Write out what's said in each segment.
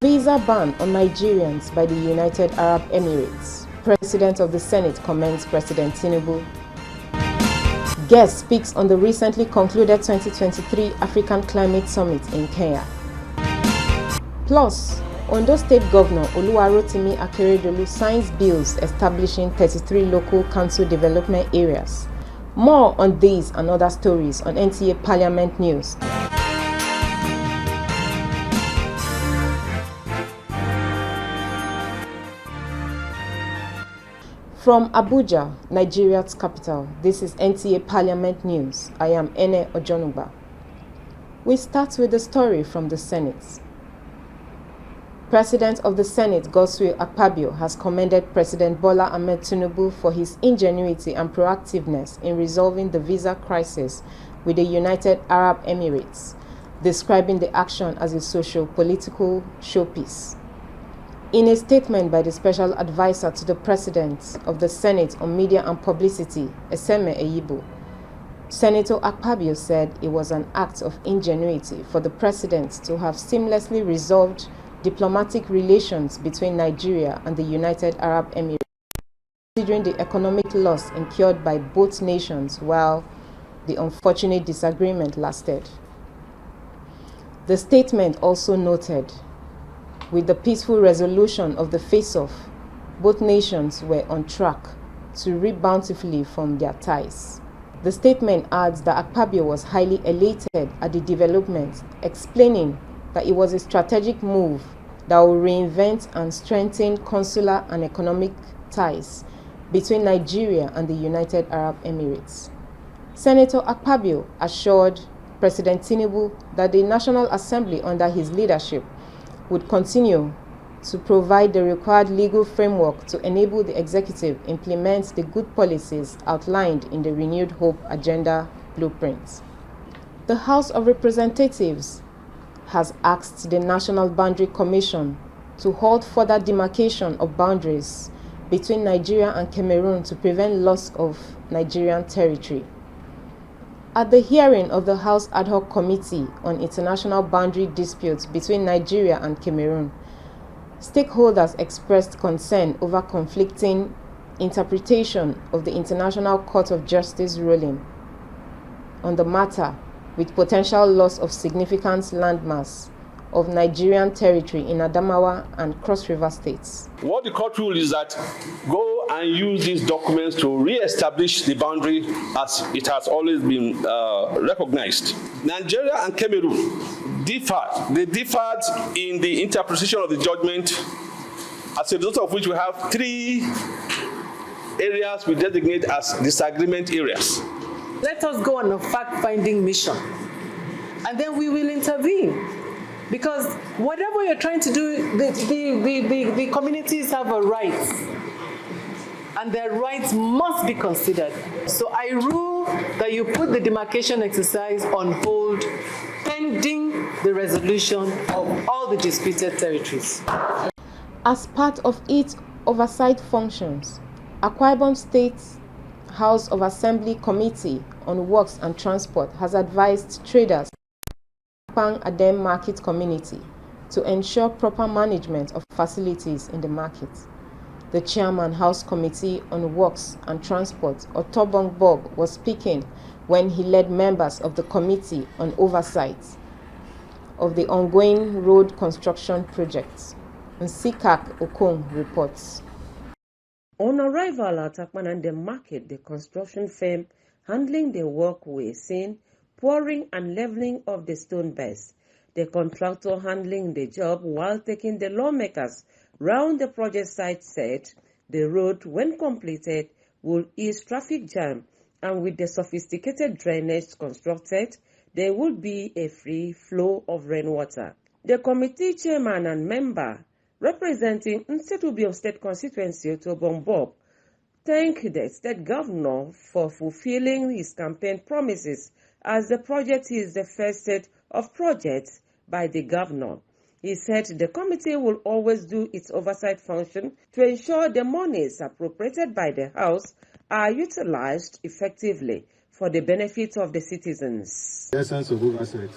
Visa ban on Nigerians by the United Arab Emirates. President of the Senate commends President Tinubu. Guest speaks on the recently concluded 2023 African Climate Summit in Kenya. Plus, Ondo State Governor Oluwarotimi Akeredolu signs bills establishing 33 local council development areas. More on these and other stories on NTA Parliament News. From Abuja, Nigeria's capital, this is NTA Parliament News. I am Ene Ojonuba. We start with the story from the Senate. President of the Senate, Godswill Akpabio, has commended President Bola Ahmed Tinubu for his ingenuity and proactiveness in resolving the visa crisis with the United Arab Emirates, describing the action as a socio-political showpiece. In a statement by the Special Advisor to the President of the Senate on Media and Publicity, Eseme Eyibo, Senator Akpabio said it was an act of ingenuity for the President to have seamlessly resolved diplomatic relations between Nigeria and the United Arab Emirates, considering the economic loss incurred by both nations while the unfortunate disagreement lasted. The statement also noted, with the peaceful resolution of the face-off, both nations were on track to reap bountifully from their ties. The statement adds that Akpabio was highly elated at the development, explaining that it was a strategic move that will reinvent and strengthen consular and economic ties between Nigeria and the United Arab Emirates. Senator Akpabio assured President Tinubu that the National Assembly under his leadership would continue to provide the required legal framework to enable the executive implement the good policies outlined in the Renewed Hope Agenda blueprint. The House of Representatives has asked the National Boundary Commission to halt further demarcation of boundaries between Nigeria and Cameroon to prevent loss of Nigerian territory. At the hearing of the House Ad Hoc Committee on International Boundary Disputes between Nigeria and Cameroon, stakeholders expressed concern over conflicting interpretation of the International Court of Justice ruling on the matter, with potential loss of significant landmass of Nigerian territory in Adamawa and Cross River states. What the court ruled is that go and use these documents to re-establish the boundary as it has always been recognized. Nigeria and Cameroon differed. They differed in the interpretation of the judgment, as a result of which we have 3 areas we designate as disagreement areas. Let us go on a fact-finding mission, and then we will intervene. Because whatever you're trying to do, the communities have a right, and their rights must be considered. So I rule that you put the demarcation exercise on hold pending the resolution of all the disputed territories. As part of its oversight functions, Akwa Ibom State House of Assembly Committee on Works and Transport has advised traders Pang Adem market community to ensure proper management of facilities in the market. The chairman House Committee on Works and Transport, Otobong Bob, was speaking when he led members of the Committee on Oversight of the ongoing road construction projects. Nsikak Okong reports. On arrival at Akpanande Market, the construction firm handling the work were seen pouring and leveling of the stone base. The contractor handling the job while taking the lawmakers round the project site said the road, when completed, will ease traffic jam, and with the sophisticated drainage constructed, there will be a free flow of rainwater. The committee chairman and member representing Nsetubi of State Constituency, Otobong Bob, thanked the state governor for fulfilling his campaign promises, as the project is the first set of projects by the governor. He said the committee will always do its oversight function to ensure the monies appropriated by the House are utilized effectively for the benefit of the citizens. The essence of oversight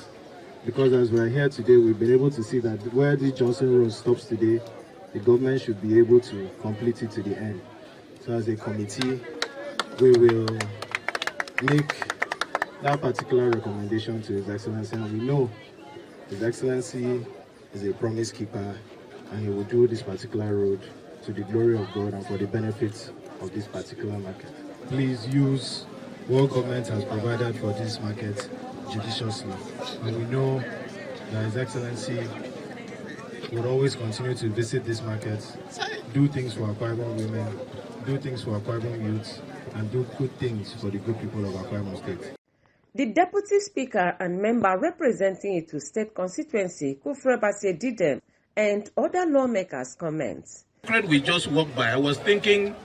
because as we're here today, we've been able to see that where the Johnson Road stops today, the government should be able to complete it to the end. So as a committee, we will make that particular recommendation to His Excellency, and we know His Excellency is a promise keeper, and he will do this particular road to the glory of God and for the benefits of this particular market. Please use what government has provided for this market judiciously. And we know that His Excellency will always continue to visit this market, do things for Akwa Ibom women, do things for Akwa Ibom youths, and do good things for the good people of Akwa Ibom State. The Deputy Speaker and member representing Itu State constituency, Kufrebase Didem, and other lawmakers comment. We just walked by. I was thinking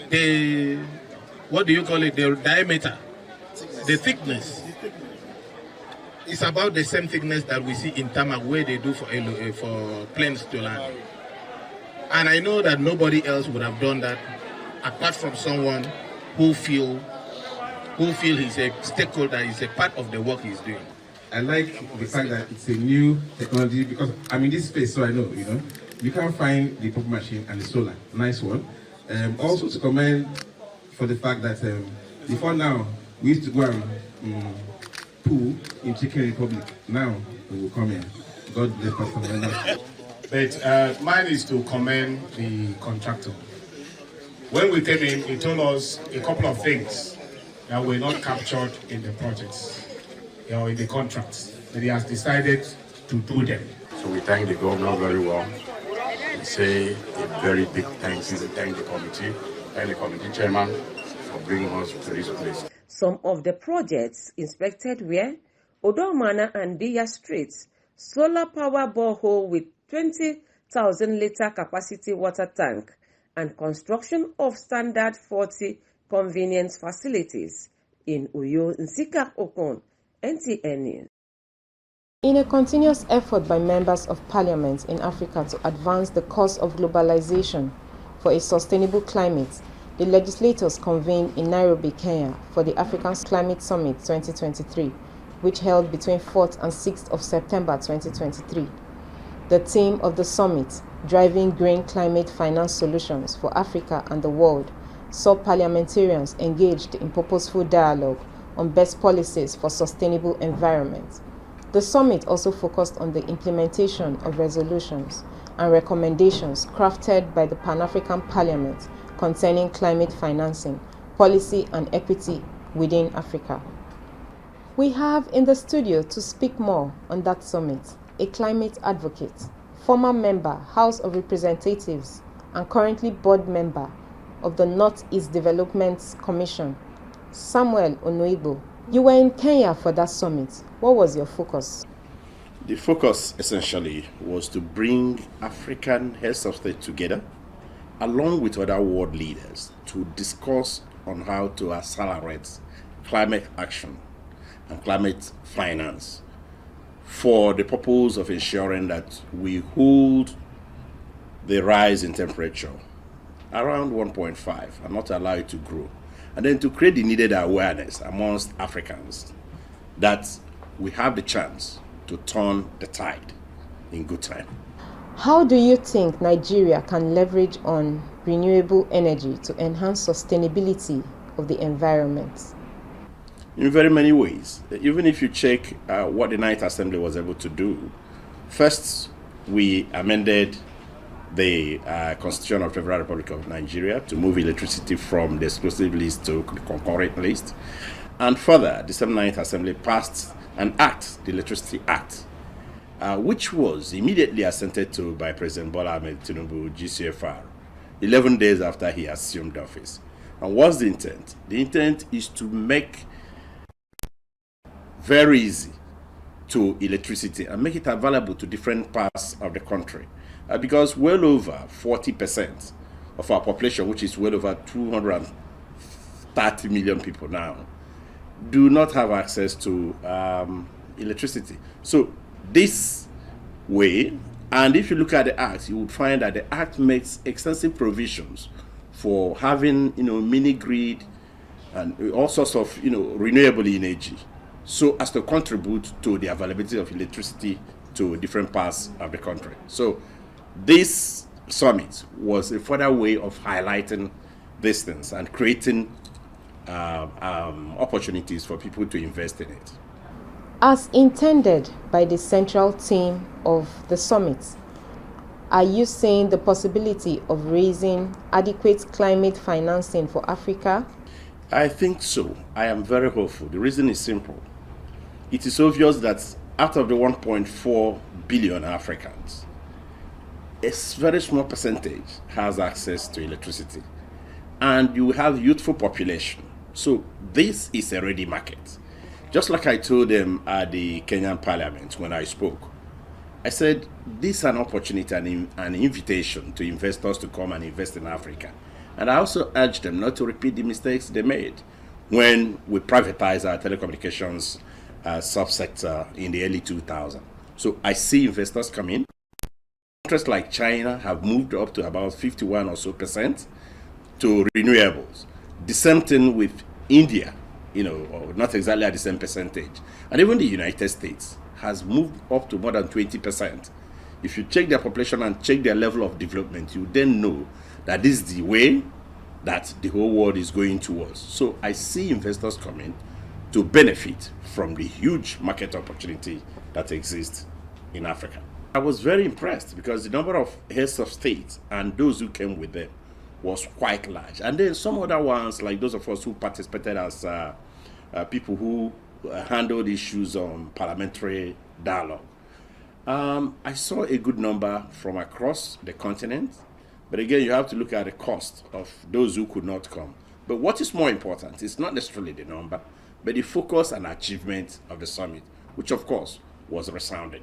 the, what do you call it, the diameter, the thickness. It's about the same thickness that we see in Tama where they do for planes to land. And I know that nobody else would have done that apart from someone who feel he's a stakeholder, he's a part of the work he's doing. I like the fact that it's a new technology because I'm in this space, so I know, you can find the pump machine and the solar. Nice one. Also to commend for the fact that before now, we used to go and pool in Chicken Republic. Now, we will come here. God bless Pastor. But mine is to commend the contractor. When we came in, he told us a couple of things that were not captured in the projects, in the contracts, that he has decided to do them. So we thank the governor very well. We say a very big thanks. We thank the committee chairman for bringing us to this place. Some of the projects inspected were Odomana and Diya Streets, solar power borehole with 20,000 liter capacity water tank, and construction of standard 40 convenience facilities in Uyo, Nsika Okon, NTN News. In a continuous effort by members of parliament in Africa to advance the cause of globalization for a sustainable climate, the legislators convened in Nairobi, Kenya for the African Climate Summit 2023, which held between 4th and 6th of September 2023. The theme of the summit, Driving Green Climate Finance Solutions for Africa and the World, saw parliamentarians engaged in purposeful dialogue on best policies for sustainable environment. The summit also focused on the implementation of resolutions and recommendations crafted by the Pan-African Parliament concerning climate financing, policy and equity within Africa. We have in the studio to speak more on that summit a climate advocate, former member, House of Representatives, and currently board member of the Northeast Development Commission, Samuel Onoigbo. You were in Kenya for that summit. What was your focus? The focus essentially was to bring African heads of state together along with other world leaders to discuss on how to accelerate climate action and climate finance for the purpose of ensuring that we hold the rise in temperature around 1.5 and not allow it to grow. And then to create the needed awareness amongst Africans that we have the chance to turn the tide in good time. How do you think Nigeria can leverage on renewable energy to enhance sustainability of the environment? In very many ways. Even if you check what the Ninth Assembly was able to do, first we amended the Constitution of the Federal Republic of Nigeria to move electricity from the exclusive list to the concurrent list. And further, the 79th Assembly passed an act, the Electricity Act, which was immediately assented to by President Bola Ahmed Tinubu, GCFR, 11 days after he assumed office. And what's the intent? The intent is to make very easy to electricity and make it available to different parts of the country. Because well over 40% of our population, which is well over 230 million people now, do not have access to electricity. So this way, and if you look at the Act, you would find that the Act makes extensive provisions for having, mini grid and all sorts of, renewable energy so as to contribute to the availability of electricity to different parts of the country. So this summit was a further way of highlighting these things and creating opportunities for people to invest in it. As intended by the central theme of the summit, are you seeing the possibility of raising adequate climate financing for Africa? I think so. I am very hopeful. The reason is simple. It is obvious that out of the 1.4 billion Africans, a very small percentage has access to electricity. And you have youthful population. So this is a ready market. Just like I told them at the Kenyan Parliament when I spoke, I said, this is an opportunity and an invitation to investors to come and invest in Africa. And I also urged them not to repeat the mistakes they made when we privatized our telecommunications subsector in the early 2000s. So I see investors come in. Countries like China have moved up to about 51 or so percent to renewables. The same thing with India, or not exactly at the same percentage. And even the United States has moved up to more than 20%. If you check their population and check their level of development, you then know that this is the way that the whole world is going towards. So I see investors coming to benefit from the huge market opportunity that exists in Africa. I was very impressed because the number of heads of state and those who came with them was quite large. And then some other ones, like those of us who participated as people who handled issues on parliamentary dialogue. I saw a good number from across the continent, but again, you have to look at the cost of those who could not come. But what is more important is not necessarily the number, but the focus and achievement of the summit, which of course was resounding.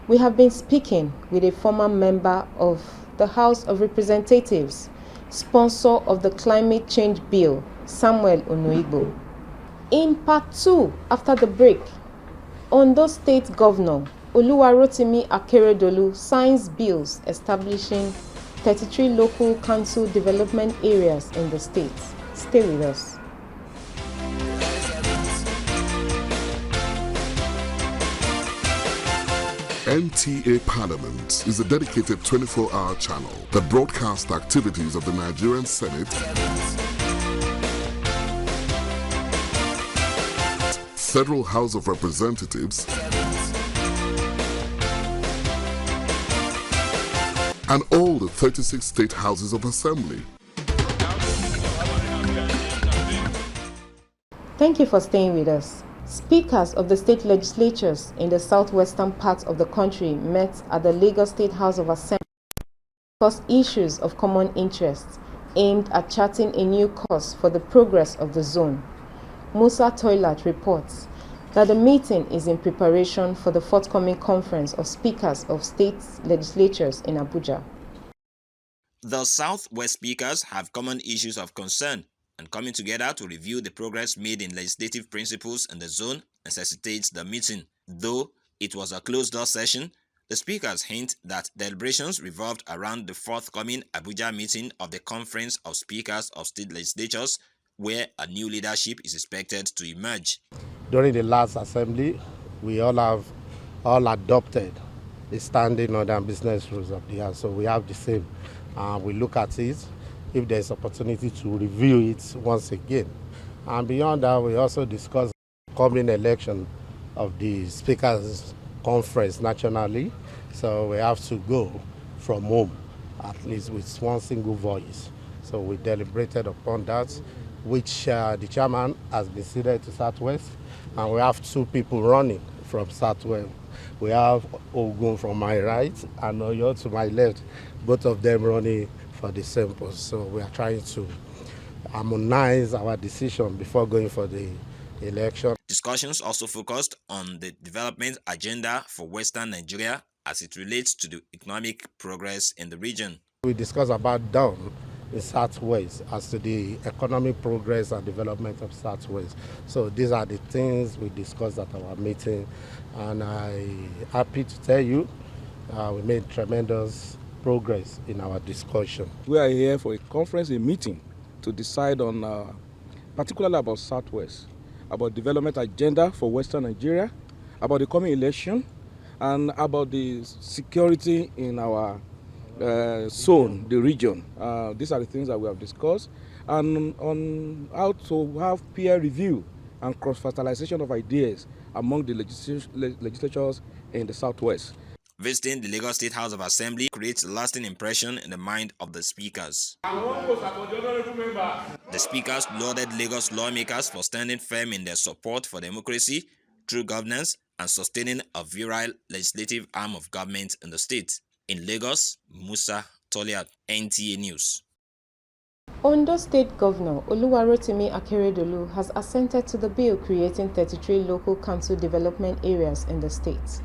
We have been speaking with a former member of the House of Representatives, sponsor of the climate change bill, Samuel Onuigbo. In part 2, after the break, Ondo State Governor Oluwarotimi Akeredolu signs bills establishing 33 local council development areas in the state. Stay with us. NTA Parliament is a dedicated 24-hour channel that broadcasts activities of the Nigerian Senate, Federal House of Representatives, and all the 36 state houses of assembly. Thank you for staying with us. Speakers of the state legislatures in the southwestern part of the country met at the Lagos State House of Assembly to discuss issues of common interest aimed at charting a new course for the progress of the zone. Musa Toilat reports that the meeting is in preparation for the forthcoming conference of speakers of state legislatures in Abuja. The Southwest speakers have common issues of concern, and coming together to review the progress made in legislative principles in the zone necessitates the meeting. Though it was a closed-door session, the speakers hint that deliberations revolved around the forthcoming Abuja meeting of the Conference of Speakers of State Legislatures, where a new leadership is expected to emerge. During the last assembly, we all adopted the standing order and business rules of the House, so we have the same. We look at it, if there's opportunity to review it once again. And beyond that, we also discuss the coming election of the Speakers Conference nationally. So we have to go from home, at least with one single voice. So we deliberated upon that, which the chairman has been seated to Southwest, and we have two people running from Southwest. We have Ogun from my right and Oyo to my left, both of them running for the same post. So we are trying to harmonize our decision before going for the election. Discussions also focused on the development agenda for Western Nigeria as it relates to the economic progress in the region. We discussed about down in Southwest as to the economic progress and development of Southwest. So these are the things we discussed at our meeting, and I'm happy to tell you we made tremendous progress in our discussion. We are here for a conference, a meeting to decide on particularly about Southwest. about development agenda for Western Nigeria, about the coming election, and about the security in our zone, the region. These are the things that we have discussed, and on how to have peer review and cross-fertilization of ideas among the legislatures in the Southwest. Visiting the Lagos State House of Assembly creates a lasting impression in the mind of the speakers. The speakers lauded Lagos lawmakers for standing firm in their support for democracy, true governance, and sustaining a virile legislative arm of government in the state. In Lagos, Musa Toliat, NTA News. Ondo State Governor Oluwarotimi Akeredolu has assented to the bill creating 33 local council development areas in the state.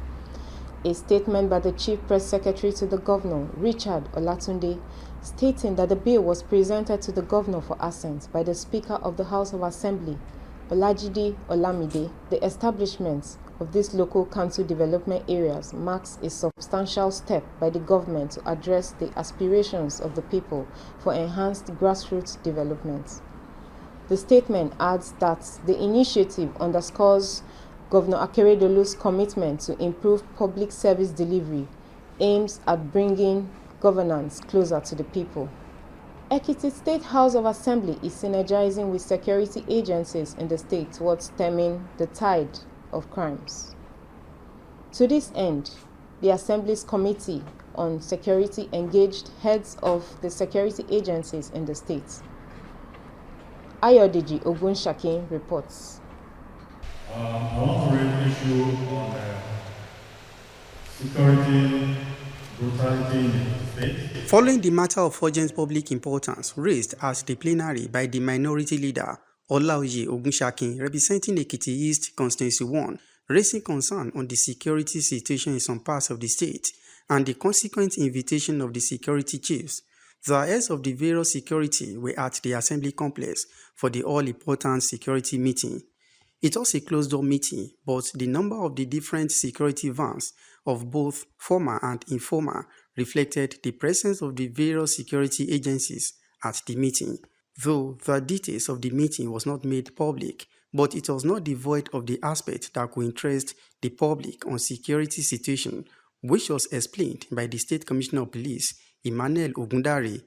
A statement by the Chief Press Secretary to the Governor, Richard Olatunde, stating that the bill was presented to the Governor for assent by the Speaker of the House of Assembly, Olajide Olamide. The establishment of these local council development areas marks a substantial step by the government to address the aspirations of the people for enhanced grassroots development. The statement adds that the initiative underscores Governor Akeredolu's commitment to improve public service delivery, aims at bringing governance closer to the people. Ekiti State House of Assembly is synergizing with security agencies in the state towards stemming the tide of crimes. To this end, the Assembly's Committee on Security engaged heads of the security agencies in the state. Ayodeji Ogunshakin reports. I want to raise an issue on security brutality in the state. Following the matter of urgent public importance raised at the plenary by the minority leader Olaoye Ogunshakin, representing Ekiti East Constituency 1, raising concern on the security situation in some parts of the state and the consequent invitation of the security chiefs, the heads of the various security were at the assembly complex for the all-important security meeting. It was a closed-door meeting, but the number of the different security vans of both formal and informal reflected the presence of the various security agencies at the meeting. Though the details of the meeting was not made public, but it was not devoid of the aspect that could interest the public on security situation, which was explained by the State Commissioner of Police, Emmanuel Ogundare.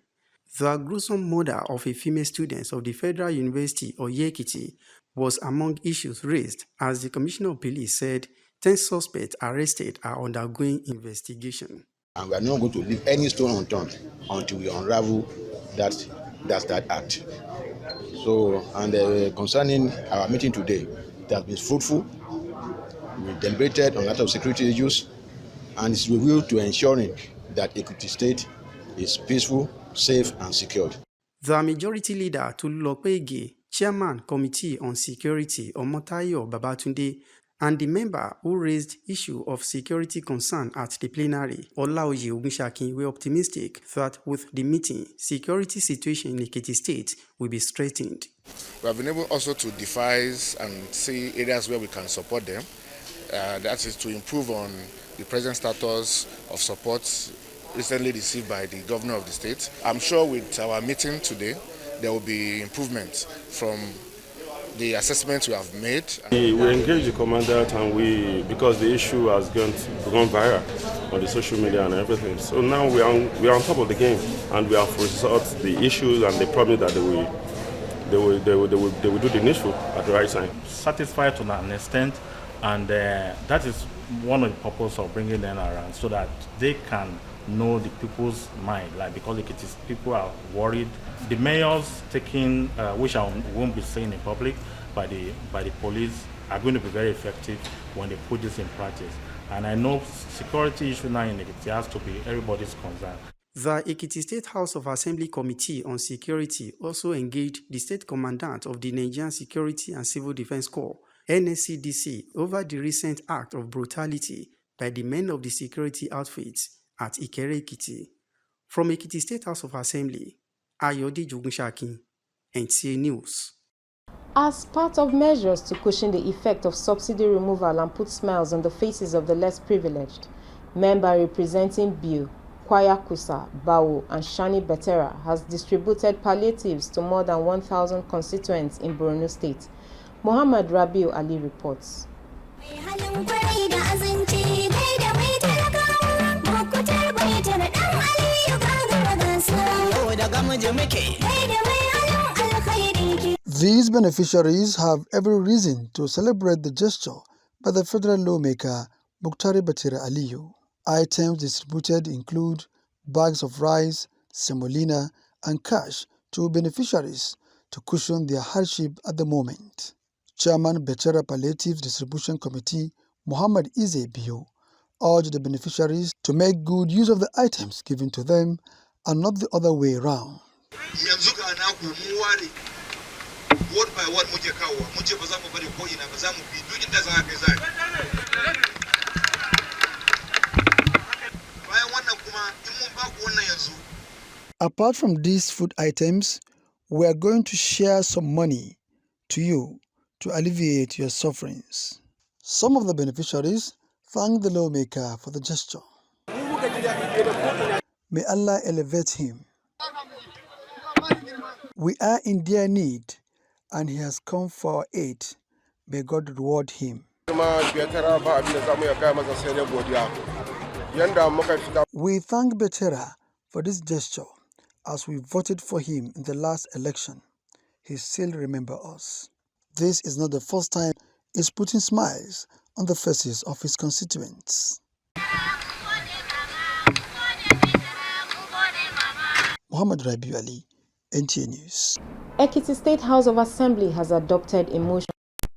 The gruesome murder of a female student of the Federal University of Ekiti was among issues raised, as the Commissioner of Police said 10 suspects arrested are undergoing investigation. And we are not going to leave any stone unturned until we unravel that act. So, and concerning our meeting today, it has been fruitful. We deliberated on a lot of security issues, and it's with will to ensuring that Ekiti State is peaceful, safe, and secured. The majority leader Tolulopege, Chairman Committee on Security Omotayo Babatunde, and the member who raised issue of security concern at the plenary, Olaoye Ogunshakin, were optimistic that with the meeting, security situation in Ekiti State will be strengthened. We have been able also to devise and see areas where we can support them. That is to improve on the present status of support recently received by the governor of the state. I'm sure with our meeting today, there will be improvements from the assessments we have made. We engaged the commandant, and because the issue has gone viral on the social media and everything. So now we are on top of the game, and we have resolved the issues, and they promise that they will do the needful at the right time. Satisfied to an extent, and that is one of the purposes of bringing them around, so that they can know the people's mind, because people are worried. The mayors taking, which I won't be saying in public, by the police, are going to be very effective when they put this in practice. And I know security issue now in Ekiti has to be everybody's concern. The Ekiti State House of Assembly Committee on Security also engaged the State Commandant of the Nigerian Security and Civil Defense Corps, NSCDC, over the recent act of brutality by the men of the security outfits at Ikere Ekiti. From Ekiti State House of Assembly, Ayodeji Ogunshakin, NTA News. As part of measures to cushion the effect of subsidy removal and put smiles on the faces of the less privileged, member representing Biu, Kwaya Kusa, Bawo, and Shani Betera has distributed palliatives to more than 1,000 constituents in Borno State. Muhammad Rabiu Ali reports. These beneficiaries have every reason to celebrate the gesture by the federal lawmaker Muktari Batira Aliyu. Items distributed include bags of rice, semolina, and cash to beneficiaries to cushion their hardship at the moment. Chairman Betera Palliative Distribution Committee Muhammad Ize Bio urged the beneficiaries to make good use of the items given to them and not the other way around. Word by word muke kawo mun ce ba za mu bari ko ina ba za mu bi duk inda za ka zai bayan wannan kuma in mun ba ku wannan yanzu. Apart from these food items, we are going to share some money to you to alleviate your sufferings. Some of the beneficiaries thanked the lawmaker for the gesture. May Allah elevate him. We are in dear need, and he has come for our aid. May God reward him. We thank Betera for this gesture as we voted for him in the last election. He still remembers us. This is not the first time he's putting smiles on the faces of his constituents. Muhammad Rabiu Ali, NTA News. Ekiti State House of Assembly has adopted a motion on the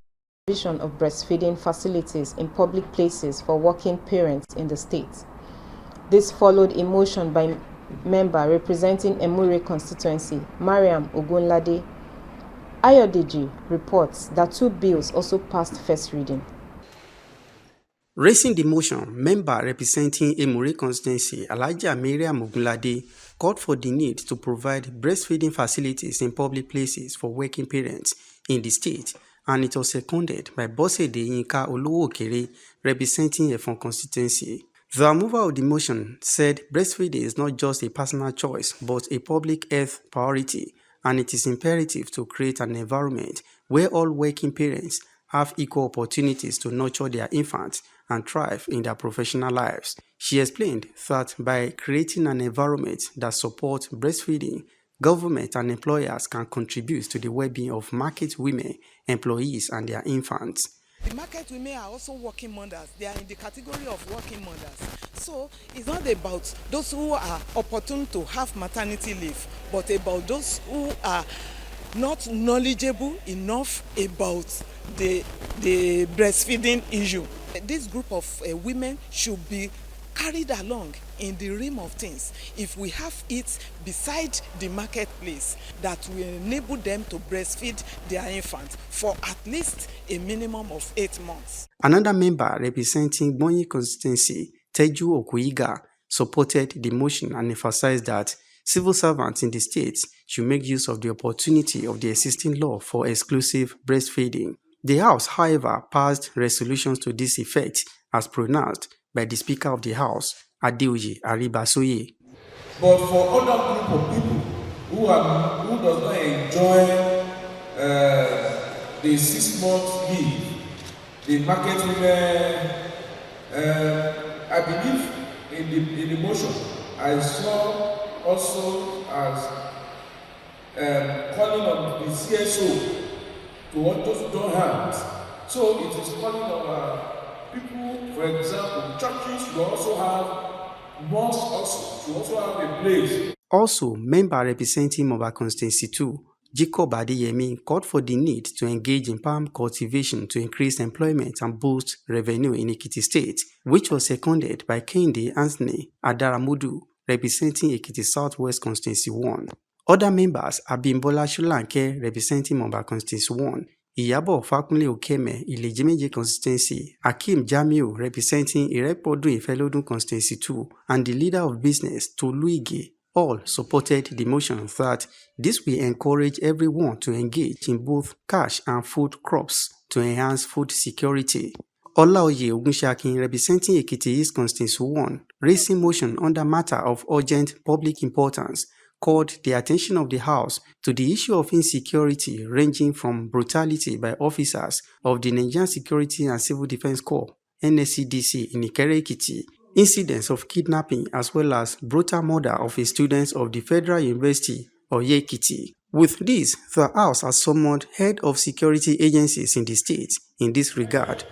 provision of breastfeeding facilities in public places for working parents in the state. This followed a motion by member representing Emure constituency, Mariam Ogunlade. Ayodeji reports that two bills also passed first reading. Raising the motion, member representing Emure constituency, Alhaja Mariam Ogunlade, called for the need to provide breastfeeding facilities in public places for working parents in the state, and it was seconded by Bosede Yinka Oluwokere, representing Efon constituency. The removal of the motion said breastfeeding is not just a personal choice but a public health priority, and it is imperative to create an environment where all working parents have equal opportunities to nurture their infants and thrive in their professional lives. She explained that by creating an environment that supports breastfeeding, government and employers can contribute to the well-being of market women, employees, and their infants. The market women are also working mothers. They are in the category of working mothers. So it's not about those who are opportune to have maternity leave, but about those who are not knowledgeable enough about the breastfeeding issue. This group of women should be carried along in the realm of things. If we have it beside the marketplace, that will enable them to breastfeed their infants for at least a minimum of 8 months. Another member representing Bonyi constituency, Teju Okuiga, supported the motion and emphasized that civil servants in the states should make use of the opportunity of the existing law for exclusive breastfeeding. The House, however, passed resolutions to this effect as pronounced by the Speaker of the House, Adeoye Aribasoye. But for other group of people who does not enjoy the 6 months leave, the market women, I believe in the motion, I saw also as calling on the CSO to want those who don't have. So it is calling on people, for example, churches should also have, mosques also should also have a place. Also, member representing Moba Constituency 2, Jacob Adeyemi, called for the need to engage in palm cultivation to increase employment and boost revenue in Ekiti State, which was seconded by Kehinde Anthony Adaramudu, representing Ekiti Southwest Constituency 1. Other members are Bimbola Shulanke, representing Moba Constituency 1, Iyabo Fakunle Okeme, Ilejimeje Constituency, Hakeem Jamiu, representing Irepodun Ifelodun Constituency 2, and the leader of business, Toluige, all supported the motion that this will encourage everyone to engage in both cash and food crops to enhance food security. Olaoye Ogunshakin, representing Ekiti East Constituency 1, raising motion on the matter of urgent public importance, called the attention of the House to the issue of insecurity ranging from brutality by officers of the Nigerian Security and Civil Defense Corps (NSCDC) in Ikere-Ekiti, incidents of kidnapping as well as brutal murder of a student of the Federal University of Ekiti. With this, the House has summoned head of security agencies in the state in this regard.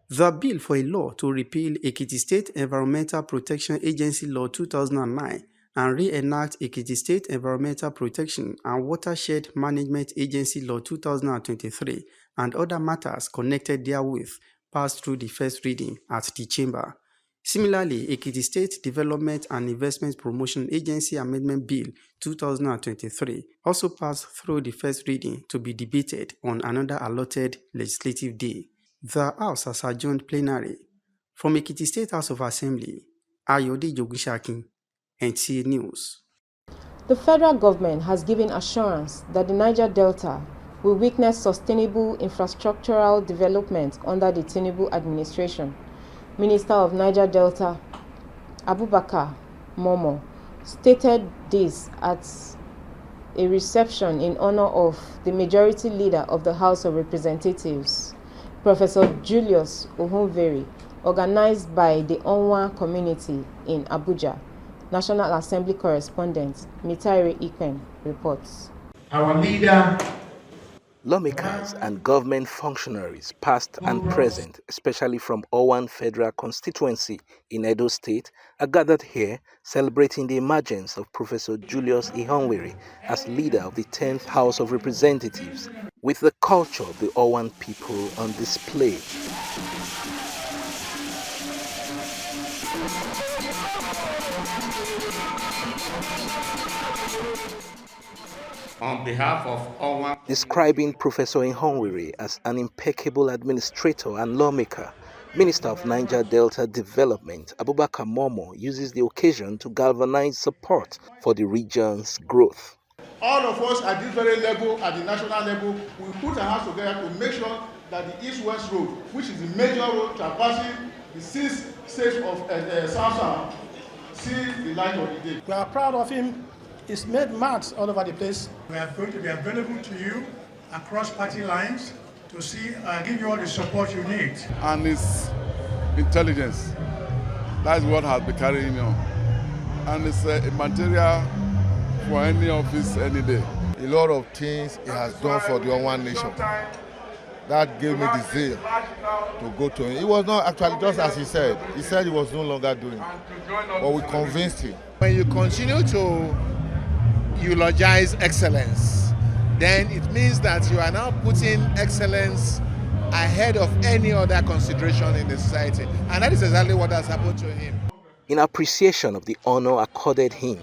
The bill for a law to repeal Ekiti State Environmental Protection Agency Law 2009 and re-enact Ekiti State Environmental Protection and Watershed Management Agency Law 2023 and other matters connected therewith passed through the first reading at the chamber. Similarly, Ekiti State Development and Investment Promotion Agency Amendment Bill 2023 also passed through the first reading to be debated on another allotted legislative day. The House has adjourned plenary. From Ekiti State House of Assembly, Ayode Ogunshakin, NTA News. The federal government has given assurance that the Niger Delta will witness sustainable infrastructural development under the Tinubu administration. Minister of Niger Delta, Abubakar Momo, stated this at a reception in honor of the majority leader of the House of Representatives, Professor Julius Ohunveri, organized by the Onwa community in Abuja. National Assembly correspondent Mitaire Ikpen reports. Our leader. Lawmakers and government functionaries, past and present, especially from Owan Federal Constituency in Edo State, are gathered here celebrating the emergence of Professor Julius Ihonwere as leader of the 10th House of Representatives, with the culture of the Owan people on display. On behalf of Owan, describing Professor Ihonwere as an impeccable administrator and lawmaker, Minister of Niger Delta Development Abubakar Momo uses the occasion to galvanize support for the region's growth. All of us at this very level, at the national level, we put our hands together to make sure that the East-West Road, which is the major road traversing the 6 states of South, see the light of the day. We are proud of him. He's made marks all over the place. We are going to be available to you across party lines to see give you all the support you need. And his intelligence, that's what has been carrying him on. And it's a material for any office any day. A lot of things he has done for the One Nation. That gave me the zeal to go to him. It was not actually just as he said. He said he was no longer doing it. But we convinced him. When you continue to eulogize excellence, then it means that you are now putting excellence ahead of any other consideration in the society. And that is exactly what has happened to him. In appreciation of the honor accorded him,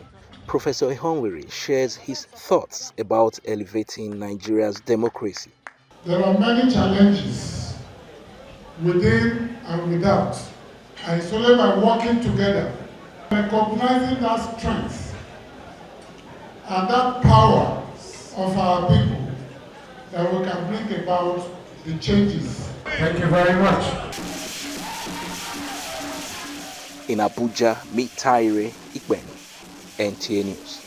Professor Ihonwere shares his thoughts about elevating Nigeria's democracy. There are many challenges within and without, and it's only by working together, recognizing that strength and that power of our people, that we can bring about the changes. Thank you very much. In Abuja, Mitaire Ikpen, NTA News.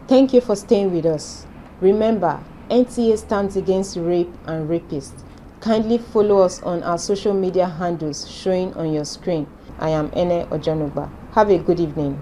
Thank you for staying with us. Remember, NTA stands against rape and rapists. Kindly follow us on our social media handles showing on your screen. I am Ene Ojanuba. Have a good evening.